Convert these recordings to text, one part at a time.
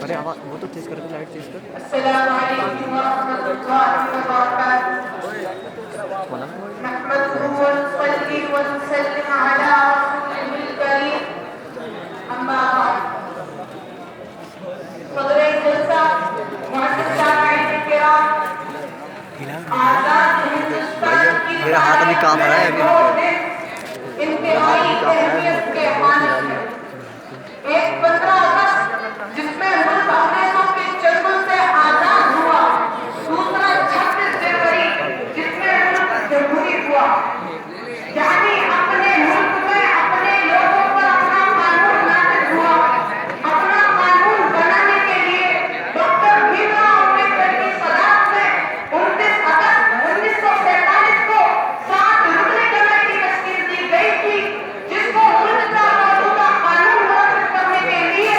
अरे आवाज वो तो तेज कर दे, लाइट तेज कर। अस्सलामु अलैकुम वरहमतुल्लाहि वबरकातुहू। बोला नहमदुहु व नुसल्ली व नुसल्लिम अला रसूलिहिल करीम। अम्मा बाद। सदरे जलसा, मुअज़्ज़िज़ सामिईन किराम, आज़ाद भैया हिंदुस्तान की मेरा हाथ अभी कांप रहा है अभी दो रुको। दिन मेरा हाथ इंतहाई अभी कांप रहा है, अहमियत के बहुत हामिल हिला रही थे। है। एक 15 अगस्त जिसमें मुल्क अंग्रेजों के चंगुल से आजाद हुआ, दूसरा 26 जनवरी जिसमें मुल्क जमहूरी हुआ। यानी अपने मुल्क में अपने लोगों पर अपना कानून नाफिज हुआ। अपना कानून बनाने के लिए डॉक्टर भीमराव अम्बेडकर की सदाकत में 29 अगस्त 1947 को 7 रुकनी कमेटी तश्कील दी गई थी, जिसको मुल्क का मौजूदा कानून मुनक्किद करने के लिए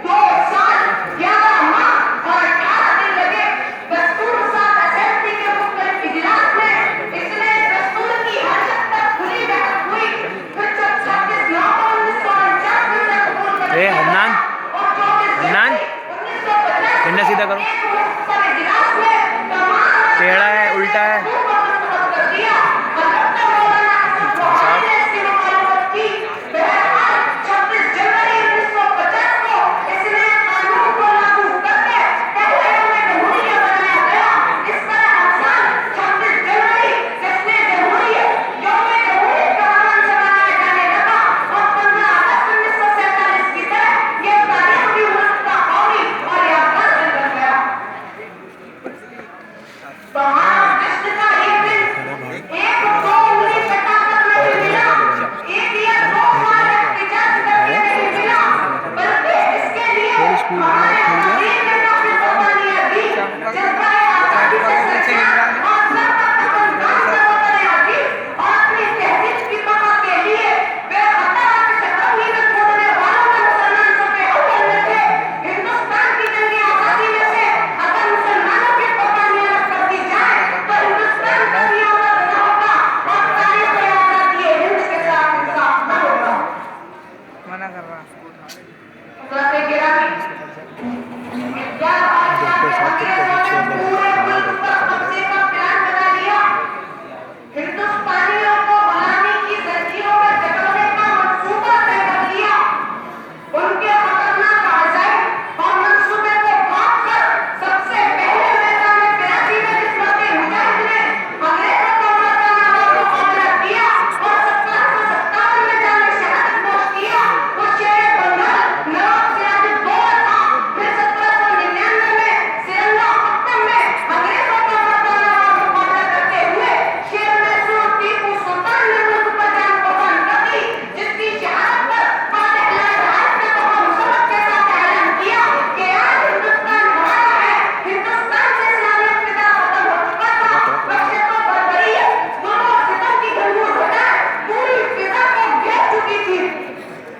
2 साल 11 माह और 18 दिन लगे। दस्तूर साज असेंबली के मुख्तलिफ इजलास में इसने दस्तूर की हरकत तक खुली बहस हुई। फिर जब 26 नवंबर 1949 में इसे कबूल कर लिया हन्नान, और 24 हन्नान, जनवरी 1950 डंडा सीधा करो। एक मुख्तलिफ इजलास में तमाम टेढ़ा है, उल्टा है। दस्तूर को मुस्तरद कर दिया। अलबत्ता मौलाना अहमद बुखारी ने इसकी मुखालफत की। बहरहाल 26 जनवरी 1950 को इसने कानून को लागू करके पहले यौम जमहूरिया बनाया गया। इस तरह हर साल 26 जनवरी जश्न जमहूरियत यौम जमहूरियत का नाम से मनाया जाने लगा और 15 अगस्त 1947 की तरह ये तारीख भी मुल्क का कौमी और यादगार दिन बन गया। बहार जश्न का एक दिन एक दो उंगली शताब्दत में नहीं मिला, एक या दो साल एहतिजाज करके नहीं मिला, बल्कि इसके लिए हमारे अकादीन ने काफी कुर्बानियां दी। जज्बा-ए आजादी से सरशार और सरकत काम से वतन अजीज और अपनी तहजीब की बका के लिए बेखता शतरंगी में कूदने वालों में मुसलमान सबसे अव्वल में थे। हिंदुस्तान की जंगी आजादी में से अगर मुसलमानों की कुर्बानियां न कर दी जाए तो हिंदुस्तान सदियों तक न होगा और तारीख आजादी हिंद के साथ इंसाफ न होगा। मना कर रहा हज़रात गिरामी, इक़बाल बादशाह अंग्रेजों ने पूरे मुल्क पर कब्जे का प्लान बना लिया। हिंदुस्तानियों को गुलामी की जंजीरों में जकड़ने का मंसूबा तय कर लिया। उनके खतरनाक अज़ाइम और मंसूबे को भांप कर सबसे पहले मैदान कराची में निस्बत-ए मुजाहिद ने अंग्रेजों का मर्दाना मुकाबला किया और 1757 में जाने शहादत नोश किया। वो शेर बंगाल नवाब सिराजुद्दौला था। फिर 1799 में सेरंगपट्टनम में अंग्रेजों का मर्दाना मुकाबला करते हुए शेर मैसूर टीपू सुल्तान ने मुल्क पर जान कुर्बान कर दी, जिसकी शहादत पर फातिह लाल ने तो मुसरत के साथ ऐलान किया कि आज हिंदुस्तान हमारा है। हिंदुस्तान से इस्लामियत फिदा खत्म हो चुका था। वहशत और बर्बरियत दोनों सितम की गंगूर हटाए पूरी फिजा को घेर चुकी थी।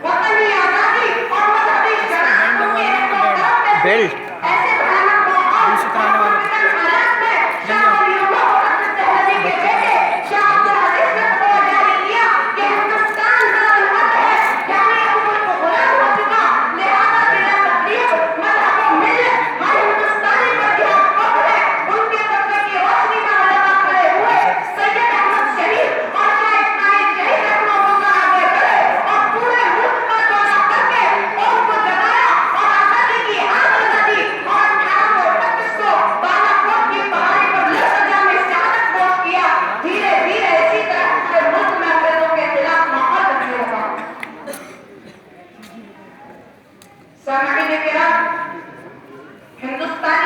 वतनी आजादी और मजहबी शनाख्त के एक बेल्ट ऐसे भयानक माहौल और मुतमक्किन हालात में शाह वली अल्लाह मुक़द्दस दहलवी के बेटे शाह अब्दुल अज़ीज़ ने फतवा जारी किया कि हिंदुस्तान दारुल है, यानी अब मुल्क गुलाम हो चुका। लिहाजा बिला तकलीफ मजहब और मिल्लत हर हिंदुस्तानी पर जिहाद फर्ज है। उनके कब्जे की रोशनी में अलगा खड़े हुए सैयद अहमद शरीफ और शाह इस्माइल शहीद रहमतुल्लाह आगे बढ़े और पूरे मुल्क का दौरा करके उनको जगाया और आजादी की आग लगा दी और 1838 को बालाकोट की पहाड़ी पर लड़सजा में शहादत नोश किया। धीरे धीरे इसी तरह पूरे मुल्क में अंग्रेजों के खिलाफ माहौल बनने लगा। सामईन किराम, हिंदुस्तानी